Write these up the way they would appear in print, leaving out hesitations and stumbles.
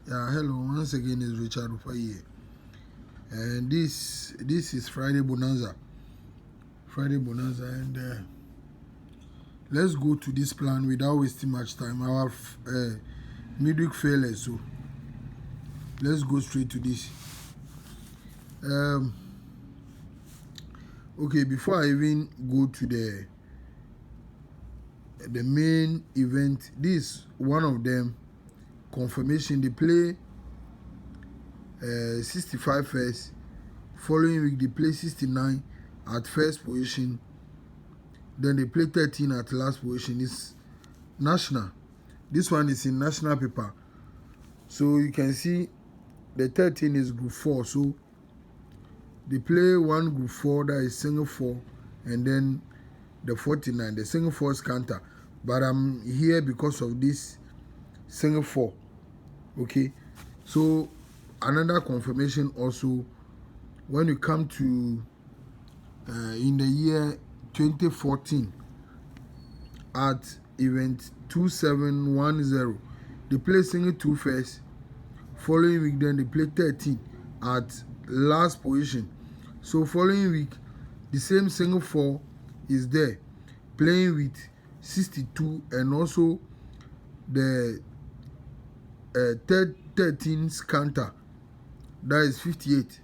Yeah, hello. Once again, is Richard Dupey here, and this is Friday Bonanza. And let's go to this plan without wasting much time. Our midweek failures, so let's go straight to this. Okay, before I even go to the main event, this one of them confirmation. They play 65 first. Following week, they play 69 at first position. Then they play 13 at last position. It's national. This one is in national paper. So you can see the 13 is group 4. So they play one group 4 that is single 4, and then the 49. The single 4 is counter. But I'm here because of this single 4. Okay. So another confirmation also, when you come to in the year 2014 at event 2710, they play single 2 first. Following week, then they play 13 at last position. So following week, the same single 4 is there, playing with 62, and also the 13's counter, that is 58.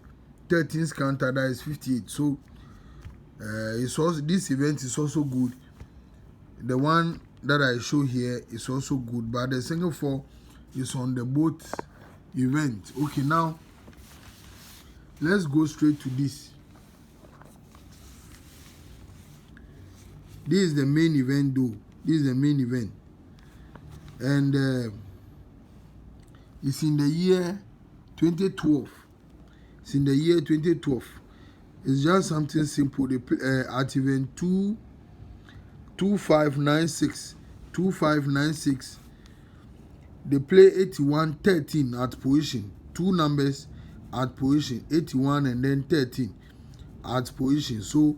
13's counter, that is 58. So it's also, this event is also good. The one that I show here is also good, but the single 4 is on the both event. Okay, now let's go straight to this. This is the main event though. This is the main event. And it's in the year 2012. It's in the year 2012. It's just something simple. They play, at event 2596. 2596. They play 81-13 at position. Two numbers at position. 81 and then 13 at position. So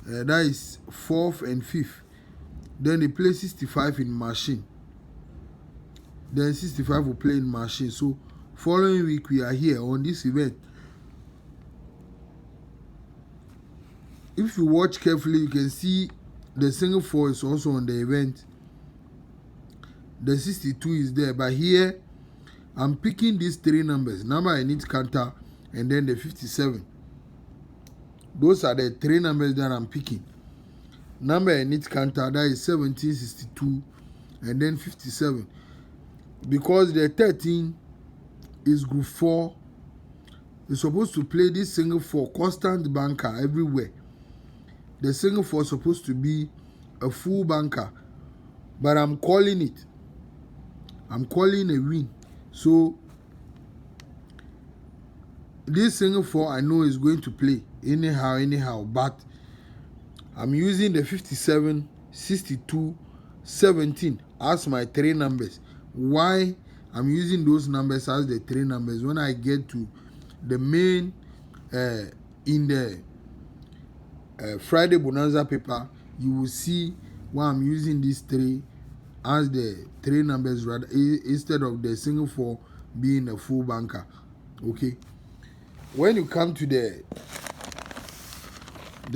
that is 4th and 5th. Then they play 65 in machine. Then 65 will play in machine. So following week we are here on this event. If you watch carefully, you can see the single 4 is also on the event. The 62 is there, but here I'm picking these 3 numbers. Number I need counter, and then the 57. Those are the 3 numbers that I'm picking. Number I need counter, that is 1762, and then 57. Because the 13 is group 4, you're supposed to play this single 4 constant banker everywhere. The single 4 is supposed to be a full banker, but I'm calling it. I'm calling a win. So this single 4 I know is going to play anyhow, but I'm using the 57, 62, 17 as my 3 numbers. Why I'm using those numbers as the 3 numbers? When I get to the main in the Friday Bonanza paper, you will see why I'm using these 3 as the 3 numbers rather, instead of the single 4 being a full banker. Okay. When you come to the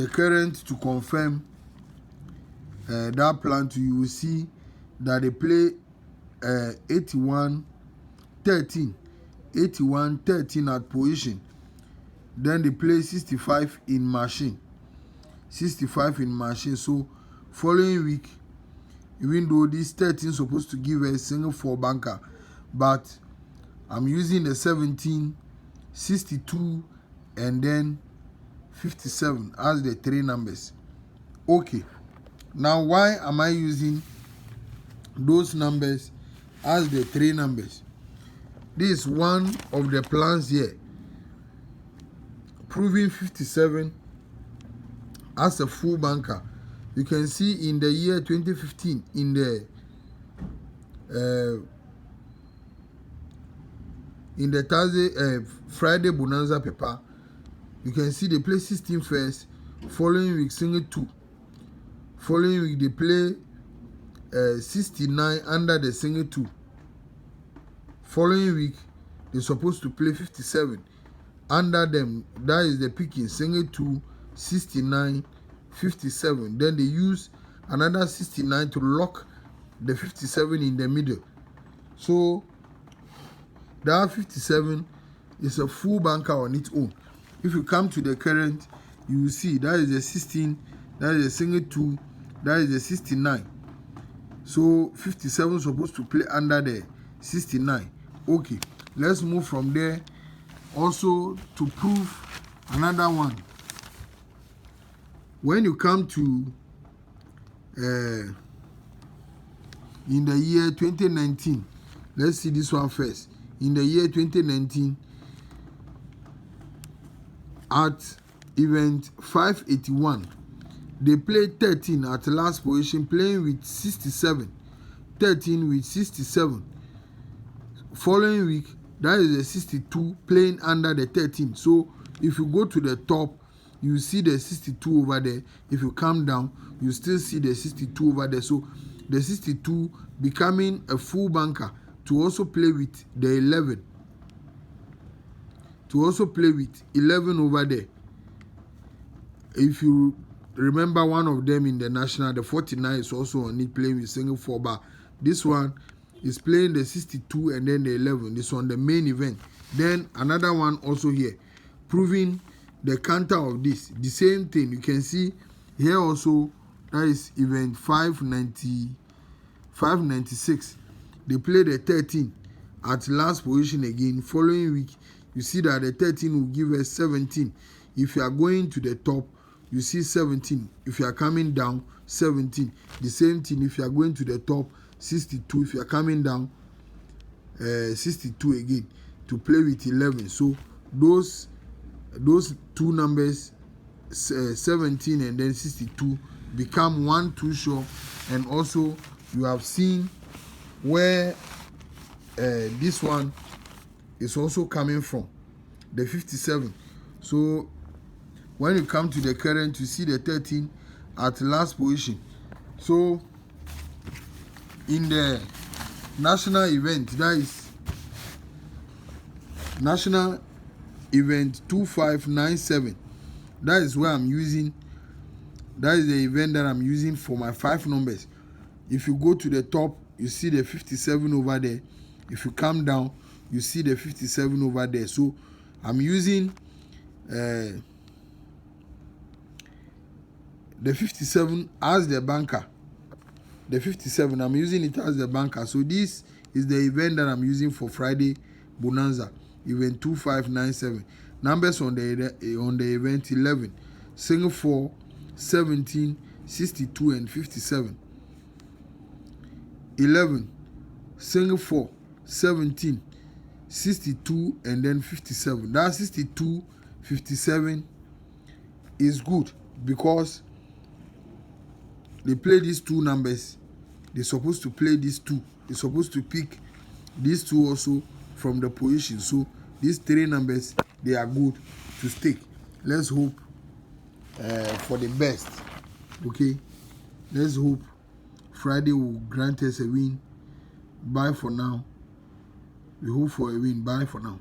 current to confirm that plan, you will see that they play 81-13. 81-13 at position. Then they play 65 in machine. 65 in machine. So following week, even though this 13 is supposed to give a single 4 banker, but I'm using the 17, 62, and then 57 as the 3 numbers. Okay. Now why am I using those numbers as the 3 numbers? This is one of the plans here, proving 57 as a full banker. You can see in the year 2015 in the Thursday Friday Bonanza paper, you can see they play 16 first. Following week single 2. Following week they play 69 under the single 2. Following week, they're supposed to play 57. Under them, that is the picking, single 2, 69, 57. Then they use another 69 to lock the 57 in the middle. So that 57 is a full banker on its own. If you come to the current, you will see that is a 16, that is a single 2, that is a 69. So 57 is supposed to play under the 69. Okay, let's move from there also to prove another one. When you come to in the year 2019, let's see this one first. In the year 2019, at event 581, they played 13 at last position, playing with 67. 13 with 67. Following week, that is a 62 playing under the 13. So if you go to the top, you see the 62 over there. If you come down, you still see the 62 over there. So the 62 becoming a full banker to also play with the 11. To also play with 11 over there. If you remember one of them in the national, the 49 is also on it playing with single 4 bar. This one is playing the 62 and then the 11. This one, the main event. Then another one also here, proving the counter of this. The same thing you can see here also. That is event 596. They play the 13 at last position again. Following week, you see that the 13 will give us 17. If you are going to the top, you see 17. If you are coming down, 17. The same thing if you are going to the top, 62. If you are coming down, 62 again to play with 11. So those two numbers, 17 and then 62, become 1 2 sure. And also you have seen where this one is also coming from, the 57. So when you come to the current, you see the 13 at last position. So in the national event, that is national event 2597, that is where I'm using, that is the event that I'm using for my 5 numbers. If you go to the top, you see the 57 over there. If you come down, you see the 57 over there. So I'm using the 57 as the banker. The 57, I'm using it as the banker. So this is the event that I'm using for Friday Bonanza, event 2597. Numbers on the event 11, single 4, 17, 62 and 57. 11, single 4, 17, 62 and then 57. That 62, 57 is good because they play these two numbers. They're supposed to play these two. They're supposed to pick these two also from the position. So these 3 numbers, they are good to stick. Let's hope for the best. Okay, let's hope Friday will grant us a win. Bye for now. We hope for a win. Bye for now.